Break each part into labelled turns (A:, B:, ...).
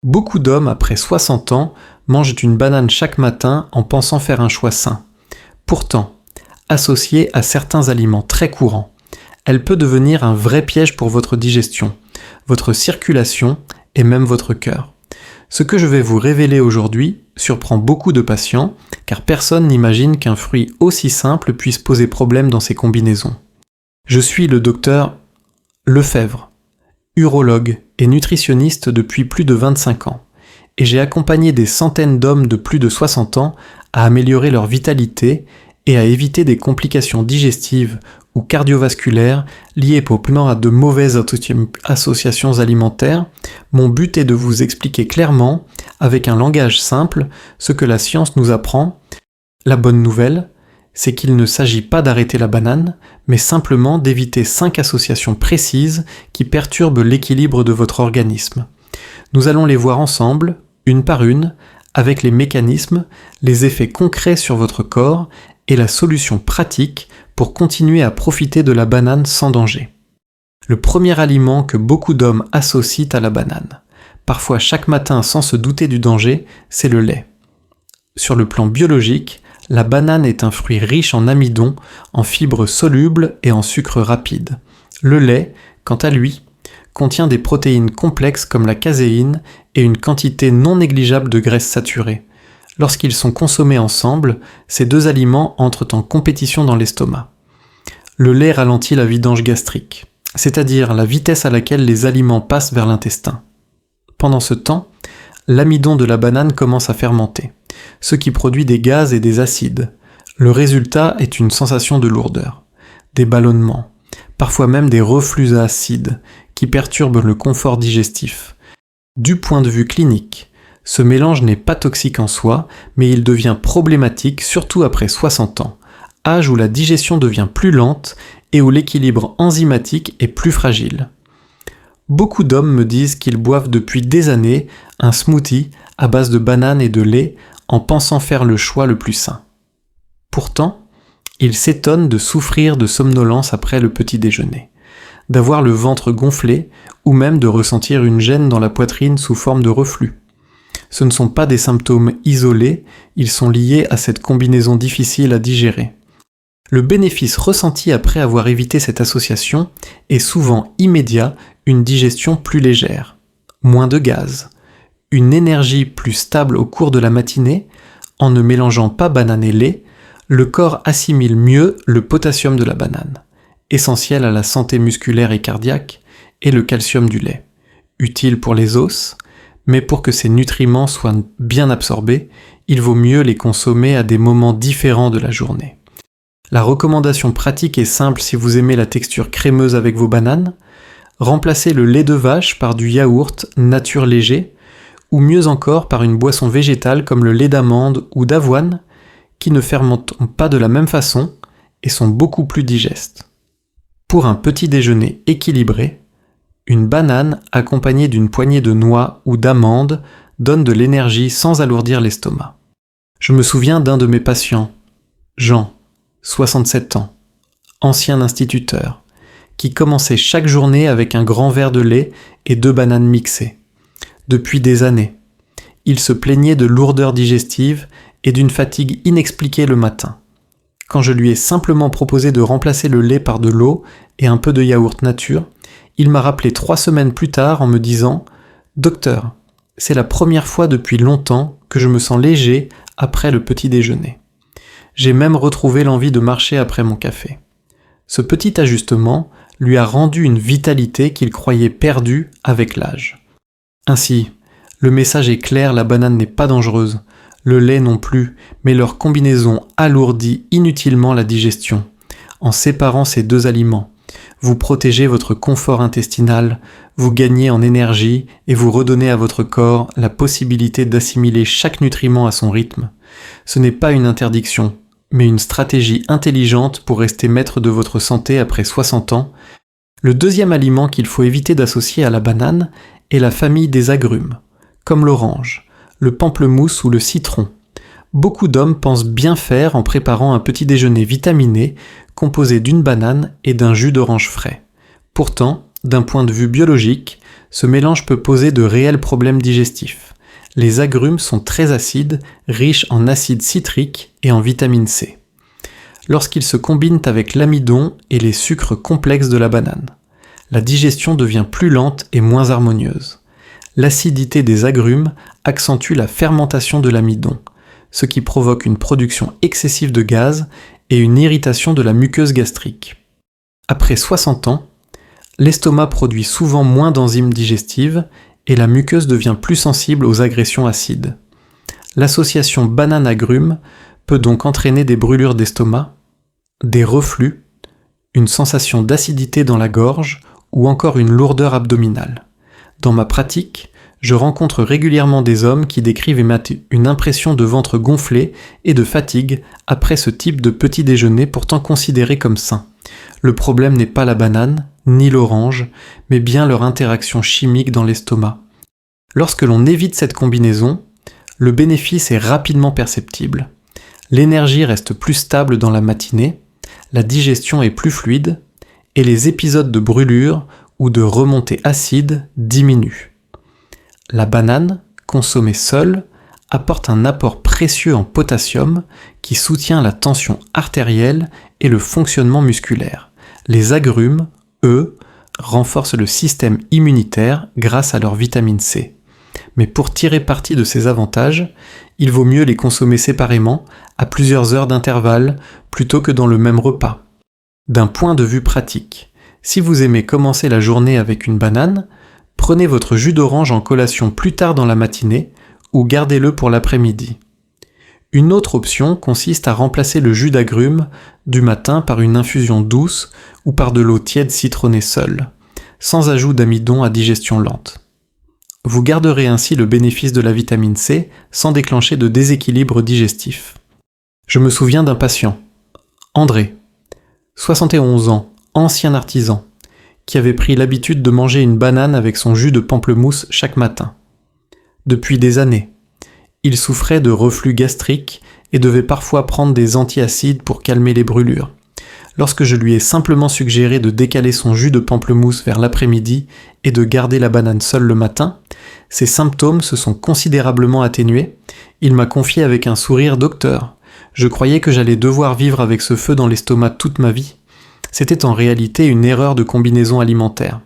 A: Beaucoup d'hommes après 60 ans mangent une banane chaque matin en pensant faire un choix sain. Pourtant, associée à certains aliments très courants, elle peut devenir un vrai piège pour votre digestion, votre circulation et même votre cœur. Ce que je vais vous révéler aujourd'hui surprend beaucoup de patients car personne n'imagine qu'un fruit aussi simple puisse poser problème dans ses combinaisons. Je suis le docteur Lefebvre, urologue et nutritionniste depuis plus de 25 ans, et j'ai accompagné des centaines d'hommes de plus de 60 ans à améliorer leur vitalité et à éviter des complications digestives ou cardiovasculaires liées probablement à de mauvaises associations alimentaires. Mon but est de vous expliquer clairement, avec un langage simple, ce que la science nous apprend. La bonne nouvelle, c'est qu'il ne s'agit pas d'arrêter la banane, mais simplement d'éviter 5 associations précises qui perturbent l'équilibre de votre organisme. Nous allons les voir ensemble, une par une, avec les mécanismes, les effets concrets sur votre corps et la solution pratique pour continuer à profiter de la banane sans danger. Le premier aliment que beaucoup d'hommes associent à la banane, parfois chaque matin sans se douter du danger, c'est le lait. Sur le plan biologique, la banane est un fruit riche en amidon, en fibres solubles et en sucre rapide. Le lait, quant à lui, contient des protéines complexes comme la caséine et une quantité non négligeable de graisses saturées. Lorsqu'ils sont consommés ensemble, ces deux aliments entrent en compétition dans l'estomac. Le lait ralentit la vidange gastrique, c'est-à-dire la vitesse à laquelle les aliments passent vers l'intestin. Pendant ce temps, l'amidon de la banane commence à fermenter, ce qui produit des gaz et des acides. Le résultat est une sensation de lourdeur, des ballonnements, parfois même des reflux acides qui perturbent le confort digestif. Du point de vue clinique, ce mélange n'est pas toxique en soi, mais il devient problématique surtout après 60 ans, âge où la digestion devient plus lente et où l'équilibre enzymatique est plus fragile. Beaucoup d'hommes me disent qu'ils boivent depuis des années un smoothie à base de bananes et de lait en pensant faire le choix le plus sain. Pourtant, ils s'étonnent de souffrir de somnolence après le petit déjeuner, d'avoir le ventre gonflé ou même de ressentir une gêne dans la poitrine sous forme de reflux. Ce ne sont pas des symptômes isolés, ils sont liés à cette combinaison difficile à digérer. Le bénéfice ressenti après avoir évité cette association est souvent immédiat, une digestion plus légère, moins de gaz, une énergie plus stable au cours de la matinée. En ne mélangeant pas banane et lait, le corps assimile mieux le potassium de la banane, essentiel à la santé musculaire et cardiaque, et le calcium du lait, utile pour les os, mais pour que ces nutriments soient bien absorbés, il vaut mieux les consommer à des moments différents de la journée. La recommandation pratique est simple si vous aimez la texture crémeuse avec vos bananes. Remplacez le lait de vache par du yaourt nature léger, ou mieux encore par une boisson végétale comme le lait d'amande ou d'avoine, qui ne fermentent pas de la même façon et sont beaucoup plus digestes. Pour un petit déjeuner équilibré, une banane accompagnée d'une poignée de noix ou d'amandes donne de l'énergie sans alourdir l'estomac. Je me souviens d'un de mes patients, Jean, 67 ans, ancien instituteur, qui commençait chaque journée avec un grand verre de lait et 2 bananes mixées. Depuis des années, il se plaignait de lourdeur digestive et d'une fatigue inexpliquée le matin. Quand je lui ai simplement proposé de remplacer le lait par de l'eau et un peu de yaourt nature, il m'a rappelé 3 semaines plus tard en me disant « Docteur, c'est la première fois depuis longtemps que je me sens léger après le petit déjeuner. J'ai même retrouvé l'envie de marcher après mon café. » Ce petit ajustement lui a rendu une vitalité qu'il croyait perdue avec l'âge. Ainsi, le message est clair, la banane n'est pas dangereuse, le lait non plus, mais leur combinaison alourdit inutilement la digestion. En séparant ces deux aliments, vous protégez votre confort intestinal, vous gagnez en énergie et vous redonnez à votre corps la possibilité d'assimiler chaque nutriment à son rythme. Ce n'est pas une interdiction, mais une stratégie intelligente pour rester maître de votre santé après 60 ans. Le deuxième aliment qu'il faut éviter d'associer à la banane est la famille des agrumes, comme l'orange, le pamplemousse ou le citron. Beaucoup d'hommes pensent bien faire en préparant un petit déjeuner vitaminé composé d'une banane et d'un jus d'orange frais. Pourtant, d'un point de vue biologique, Ce mélange peut poser de réels problèmes digestifs. Les agrumes sont très acides, riches en acide citrique et en vitamine C. Lorsqu'ils se combinent avec l'amidon et les sucres complexes de la banane, la digestion devient plus lente et moins harmonieuse. L'acidité des agrumes accentue la fermentation de l'amidon, ce qui provoque une production excessive de gaz et une irritation de la muqueuse gastrique. Après 60 ans, l'estomac produit souvent moins d'enzymes digestives et la muqueuse devient plus sensible aux agressions acides. L'association banane-agrumes peut donc entraîner des brûlures d'estomac, des reflux, une sensation d'acidité dans la gorge ou encore une lourdeur abdominale. Dans ma pratique, je rencontre régulièrement des hommes qui décrivent une impression de ventre gonflé et de fatigue après ce type de petit déjeuner pourtant considéré comme sain. Le problème n'est pas la banane, ni l'orange, mais bien leur interaction chimique dans l'estomac. Lorsque l'on évite cette combinaison, le bénéfice est rapidement perceptible. L'énergie reste plus stable dans la matinée, la digestion est plus fluide, et les épisodes de brûlure ou de remontée acide diminuent. La banane, consommée seule, apporte un apport précieux en potassium qui soutient la tension artérielle et le fonctionnement musculaire. Les agrumes, eux, renforcent le système immunitaire grâce à leur vitamine C. Mais pour tirer parti de ces avantages, il vaut mieux les consommer séparément, à plusieurs heures d'intervalle, plutôt que dans le même repas. D'un point de vue pratique, si vous aimez commencer la journée avec une banane, prenez votre jus d'orange en collation plus tard dans la matinée ou gardez-le pour l'après-midi. Une autre option consiste à remplacer le jus d'agrumes du matin par une infusion douce ou par de l'eau tiède citronnée seule, sans ajout d'amidon à digestion lente. Vous garderez ainsi le bénéfice de la vitamine C sans déclencher de déséquilibre digestif. Je me souviens d'un patient, André, 71 ans, ancien artisan, qui avait pris l'habitude de manger une banane avec son jus de pamplemousse chaque matin. Depuis des années, il souffrait de reflux gastrique et devait parfois prendre des antiacides pour calmer les brûlures. Lorsque je lui ai simplement suggéré de décaler son jus de pamplemousse vers l'après-midi et de garder la banane seule le matin, ses symptômes se sont considérablement atténués. Il m'a confié avec un sourire « Docteur, je croyais que j'allais devoir vivre avec ce feu dans l'estomac toute ma vie. » C'était en réalité une erreur de combinaison alimentaire.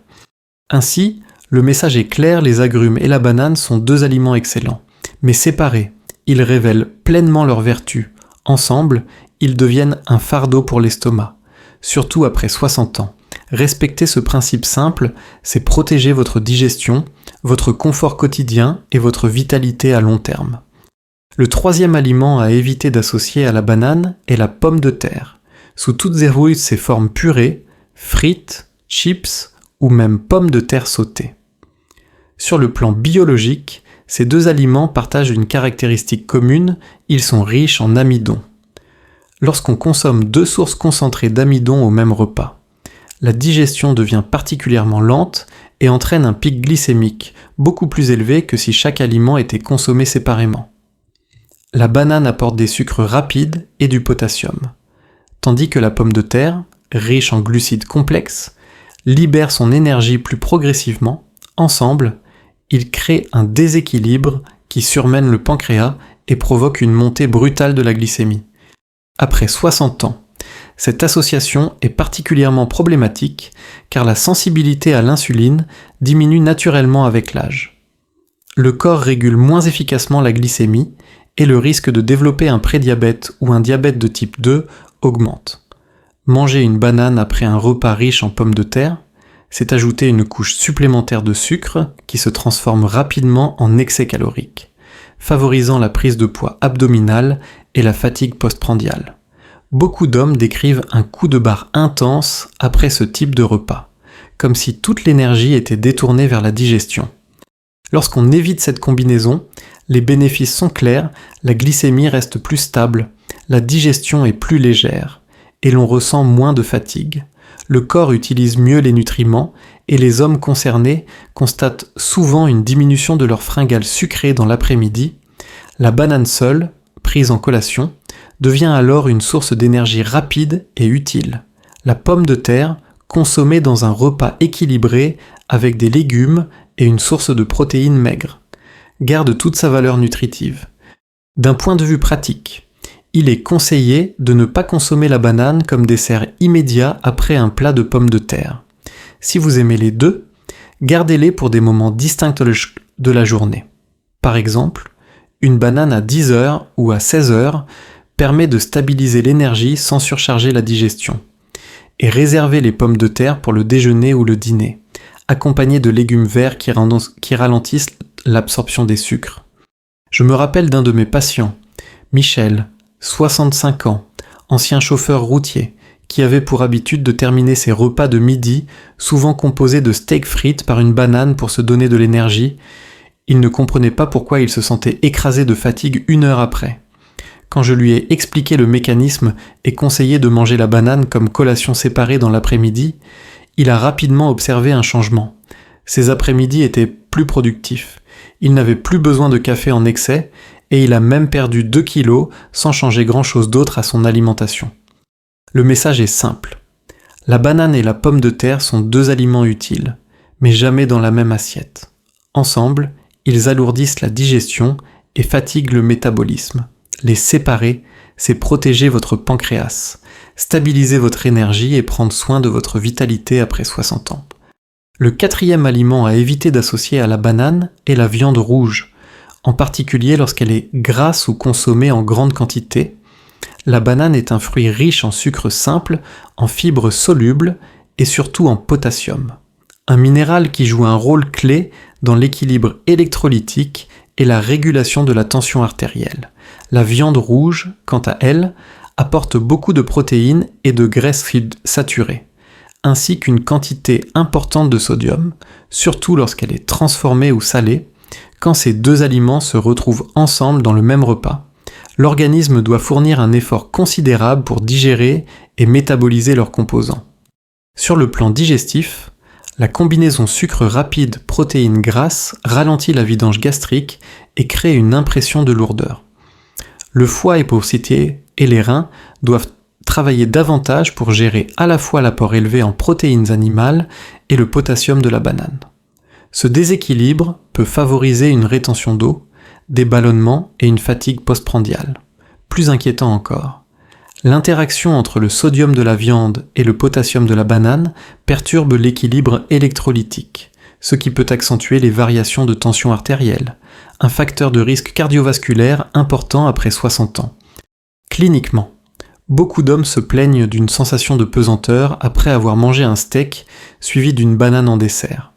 A: Ainsi, le message est clair, les agrumes et la banane sont deux aliments excellents. Mais séparés, ils révèlent pleinement leurs vertus. Ensemble, ils deviennent un fardeau pour l'estomac. Surtout après 60 ans. Respecter ce principe simple, c'est protéger votre digestion, votre confort quotidien et votre vitalité à long terme. Le troisième aliment à éviter d'associer à la banane est la pomme de terre. Sous toutes ses formes purées, frites, chips ou même pommes de terre sautées. Sur le plan biologique, ces deux aliments partagent une caractéristique commune, ils sont riches en amidon. Lorsqu'on consomme deux sources concentrées d'amidon au même repas, la digestion devient particulièrement lente et entraîne un pic glycémique beaucoup plus élevé que si chaque aliment était consommé séparément. La banane apporte des sucres rapides et du potassium, tandis que la pomme de terre, riche en glucides complexes, libère son énergie plus progressivement. Ensemble, ils créent un déséquilibre qui surmène le pancréas et provoque une montée brutale de la glycémie. Après 60 ans, cette association est particulièrement problématique car la sensibilité à l'insuline diminue naturellement avec l'âge. Le corps régule moins efficacement la glycémie et le risque de développer un prédiabète ou un diabète de type 2 augmente. Manger une banane après un repas riche en pommes de terre, c'est ajouter une couche supplémentaire de sucre qui se transforme rapidement en excès calorique, favorisant la prise de poids abdominale et la fatigue postprandiale. Beaucoup d'hommes décrivent un coup de barre intense après ce type de repas, comme si toute l'énergie était détournée vers la digestion. Lorsqu'on évite cette combinaison, les bénéfices sont clairs, la glycémie reste plus stable, la digestion est plus légère, et l'on ressent moins de fatigue. Le corps utilise mieux les nutriments et les hommes concernés constatent souvent une diminution de leur fringale sucrée dans l'après-midi. La banane seule, prise en collation, devient alors une source d'énergie rapide et utile. La pomme de terre, consommée dans un repas équilibré avec des légumes et une source de protéines maigres. Garde toute sa valeur nutritive. D'un point de vue pratique, il est conseillé de ne pas consommer la banane comme dessert immédiat après un plat de pommes de terre. Si vous aimez les deux, gardez-les pour des moments distincts de la journée. Par exemple, une banane à 10 heures ou à 16 heures permet de stabiliser l'énergie sans surcharger la digestion. Et réservez les pommes de terre pour le déjeuner ou le dîner, accompagnés de légumes verts qui ralentissent l'absorption des sucres. Je me rappelle d'un de mes patients, Michel, 65 ans, ancien chauffeur routier, qui avait pour habitude de terminer ses repas de midi, souvent composés de steak frites, par une banane pour se donner de l'énergie. Il ne comprenait pas pourquoi il se sentait écrasé de fatigue 1 heure après. Quand je lui ai expliqué le mécanisme et conseillé de manger la banane comme collation séparée dans l'après-midi, il a rapidement observé un changement. Ses après-midi étaient plus productifs. Il n'avait plus besoin de café en excès et il a même perdu 2 kilos sans changer grand-chose d'autre à son alimentation. Le message est simple. La banane et la pomme de terre sont 2 aliments utiles, mais jamais dans la même assiette. Ensemble, ils alourdissent la digestion et fatiguent le métabolisme. Les séparer, c'est protéger votre pancréas, stabiliser votre énergie et prendre soin de votre vitalité après 60 ans. Le 4e aliment à éviter d'associer à la banane est la viande rouge, en particulier lorsqu'elle est grasse ou consommée en grande quantité. La banane est un fruit riche en sucre simple, en fibres solubles et surtout en potassium, un minéral qui joue un rôle clé dans l'équilibre électrolytique et la régulation de la tension artérielle. La viande rouge, quant à elle, apporte beaucoup de protéines et de graisses saturées, ainsi qu'une quantité importante de sodium, surtout lorsqu'elle est transformée ou salée. Quand ces 2 aliments se retrouvent ensemble dans le même repas, l'organisme doit fournir un effort considérable pour digérer et métaboliser leurs composants. Sur le plan digestif, la combinaison sucre rapide protéines grasses ralentit la vidange gastrique et crée une impression de lourdeur. Le foie et les reins doivent travailler davantage pour gérer à la fois l'apport élevé en protéines animales et le potassium de la banane. Ce déséquilibre peut favoriser une rétention d'eau, des ballonnements et une fatigue postprandiale. Plus inquiétant encore, l'interaction entre le sodium de la viande et le potassium de la banane perturbe l'équilibre électrolytique, ce qui peut accentuer les variations de tension artérielle, un facteur de risque cardiovasculaire important après 60 ans. Cliniquement, beaucoup d'hommes se plaignent d'une sensation de pesanteur après avoir mangé un steak suivi d'une banane en dessert.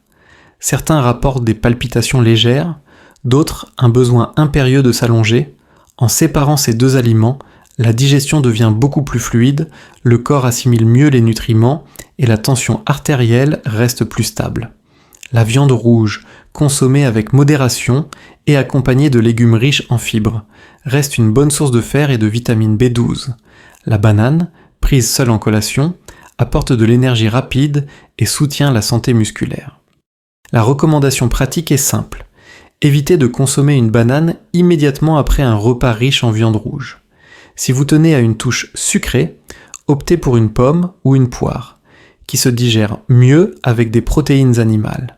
A: Certains rapportent des palpitations légères, d'autres un besoin impérieux de s'allonger. En séparant ces 2 aliments, la digestion devient beaucoup plus fluide, le corps assimile mieux les nutriments et la tension artérielle reste plus stable. La viande rouge, consommée avec modération et accompagnée de légumes riches en fibres, reste une bonne source de fer et de vitamine B12. La banane, prise seule en collation, apporte de l'énergie rapide et soutient la santé musculaire. La recommandation pratique est simple. Évitez de consommer une banane immédiatement après un repas riche en viande rouge. Si vous tenez à une touche sucrée, optez pour une pomme ou une poire, qui se digère mieux avec des protéines animales.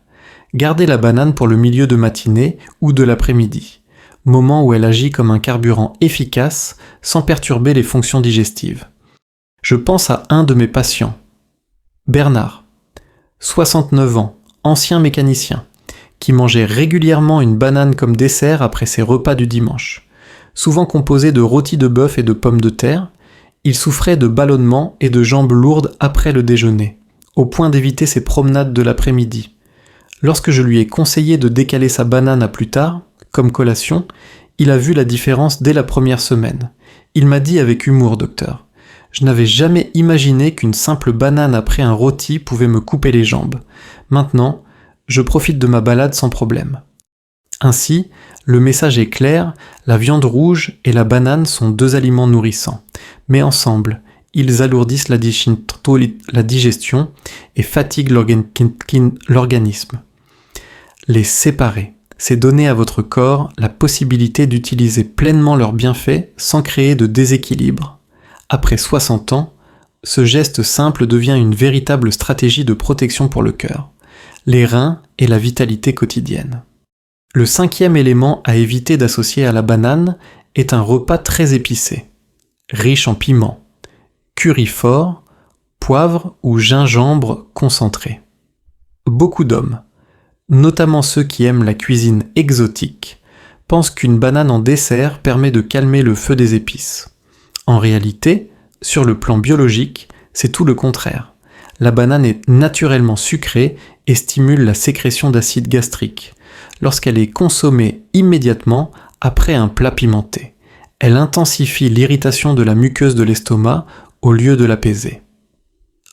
A: Gardez la banane pour le milieu de matinée ou de l'après-midi, moment où elle agit comme un carburant efficace sans perturber les fonctions digestives. Je pense à un de mes patients, Bernard, 69 ans, ancien mécanicien, qui mangeait régulièrement une banane comme dessert après ses repas du dimanche. Souvent composé de rôtis de bœuf et de pommes de terre, il souffrait de ballonnements et de jambes lourdes après le déjeuner, au point d'éviter ses promenades de l'après-midi. Lorsque je lui ai conseillé de décaler sa banane à plus tard, comme collation, il a vu la différence dès la première semaine. Il m'a dit avec humour, docteur, « Je n'avais jamais imaginé qu'une simple banane après un rôti pouvait me couper les jambes. Maintenant, je profite de ma balade sans problème. » Ainsi, le message est clair, la viande rouge et la banane sont 2 aliments nourrissants, mais ensemble, ils alourdissent la digestion et fatiguent l'organisme. Les séparer, c'est donner à votre corps la possibilité d'utiliser pleinement leurs bienfaits sans créer de déséquilibre. Après 60 ans, ce geste simple devient une véritable stratégie de protection pour le cœur. les reins et la vitalité quotidienne. Le 5e élément à éviter d'associer à la banane est un repas très épicé, riche en piments, curry fort, poivre ou gingembre concentré. Beaucoup d'hommes, notamment ceux qui aiment la cuisine exotique, pensent qu'une banane en dessert permet de calmer le feu des épices. En réalité, sur le plan biologique, c'est tout le contraire. La banane est naturellement sucrée et stimule la sécrétion d'acide gastrique lorsqu'elle est consommée immédiatement après un plat pimenté. Elle intensifie l'irritation de la muqueuse de l'estomac au lieu de l'apaiser.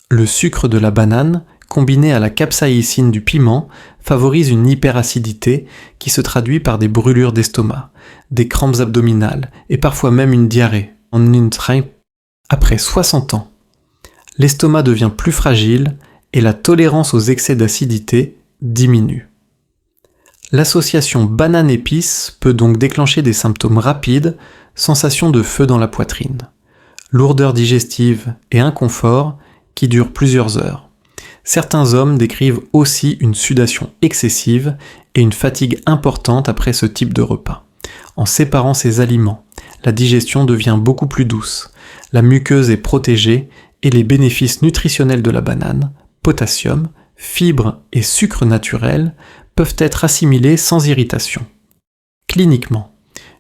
A: Le sucre de la banane, combiné à la capsaïcine du piment, favorise une hyperacidité qui se traduit par des brûlures d'estomac, des crampes abdominales et parfois même une diarrhée. Après 60 ans, l'estomac devient plus fragile et la tolérance aux excès d'acidité diminue. L'association banane-épice peut donc déclencher des symptômes rapides, sensation de feu dans la poitrine, lourdeur digestive et inconfort qui durent plusieurs heures. Certains hommes décrivent aussi une sudation excessive et une fatigue importante après ce type de repas. En séparant ces aliments, la digestion devient beaucoup plus douce, la muqueuse est protégée et les bénéfices nutritionnels de la banane, potassium, fibres et sucre naturel peuvent être assimilés sans irritation. Cliniquement,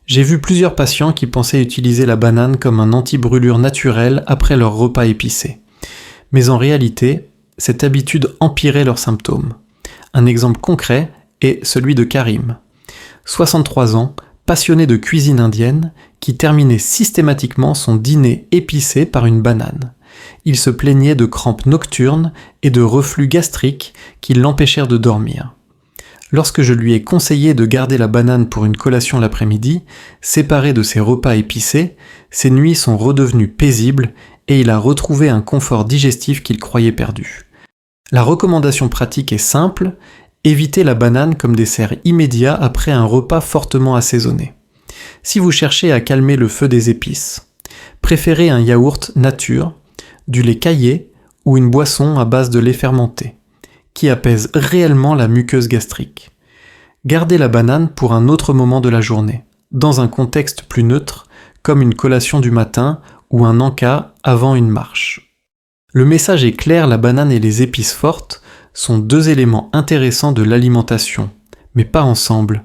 A: j'ai vu plusieurs patients qui pensaient utiliser la banane comme un anti-brûlure naturel après leur repas épicé. Mais en réalité, cette habitude empirait leurs symptômes. Un exemple concret est celui de Karim, 63 ans, passionné de cuisine indienne, qui terminait systématiquement son dîner épicé par une banane. Il se plaignait de crampes nocturnes et de reflux gastriques qui l'empêchèrent de dormir. Lorsque je lui ai conseillé de garder la banane pour une collation l'après-midi, séparée de ses repas épicés, ses nuits sont redevenues paisibles et il a retrouvé un confort digestif qu'il croyait perdu. La recommandation pratique est simple, évitez la banane comme dessert immédiat après un repas fortement assaisonné. Si vous cherchez à calmer le feu des épices, préférez un yaourt nature, du lait caillé ou une boisson à base de lait fermenté, qui apaise réellement la muqueuse gastrique. Gardez la banane pour un autre moment de la journée, dans un contexte plus neutre, comme une collation du matin ou un encas avant une marche. Le message est clair, la banane et les épices fortes sont deux éléments intéressants de l'alimentation, mais pas ensemble.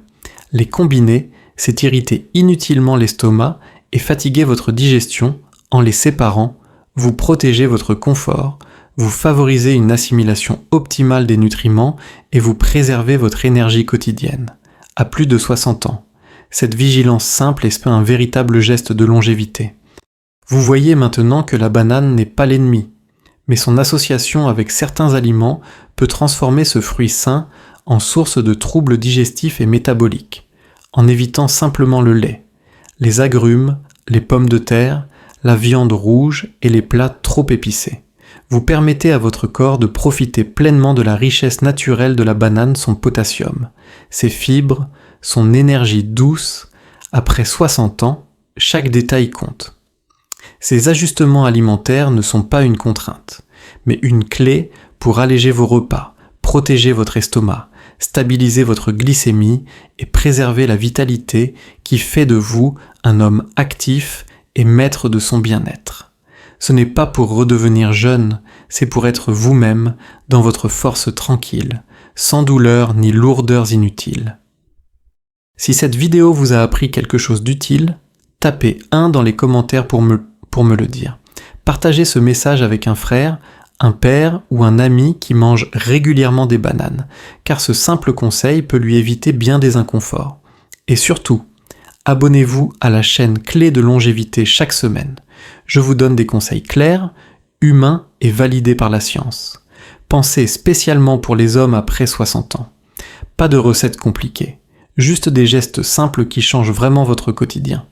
A: Les combiner, c'est irriter inutilement l'estomac et fatiguer votre digestion. En les séparant, vous protégez votre confort, vous favorisez une assimilation optimale des nutriments et vous préservez votre énergie quotidienne. À plus de 60 ans, cette vigilance simple est un véritable geste de longévité. Vous voyez maintenant que la banane n'est pas l'ennemi, mais son association avec certains aliments peut transformer ce fruit sain en source de troubles digestifs et métaboliques, en évitant simplement le lait, les agrumes, les pommes de terre, la viande rouge et les plats trop épicés. Vous permettez à votre corps de profiter pleinement de la richesse naturelle de la banane, son potassium, ses fibres, son énergie douce. Après 60 ans, chaque détail compte. Ces ajustements alimentaires ne sont pas une contrainte, mais une clé pour alléger vos repas, protéger votre estomac, stabiliser votre glycémie et préserver la vitalité qui fait de vous un homme actif et maître de son bien-être. Ce n'est pas pour redevenir jeune, c'est pour être vous-même dans votre force tranquille, sans douleur ni lourdeurs inutiles. Si cette vidéo vous a appris quelque chose d'utile, tapez 1 dans les commentaires pour me le dire. Partagez ce message avec un frère, un père ou un ami qui mange régulièrement des bananes, car ce simple conseil peut lui éviter bien des inconforts. Et surtout, abonnez-vous à la chaîne Clé de longévité chaque semaine. Je vous donne des conseils clairs, humains et validés par la science. Pensez spécialement pour les hommes après 60 ans. Pas de recettes compliquées, juste des gestes simples qui changent vraiment votre quotidien.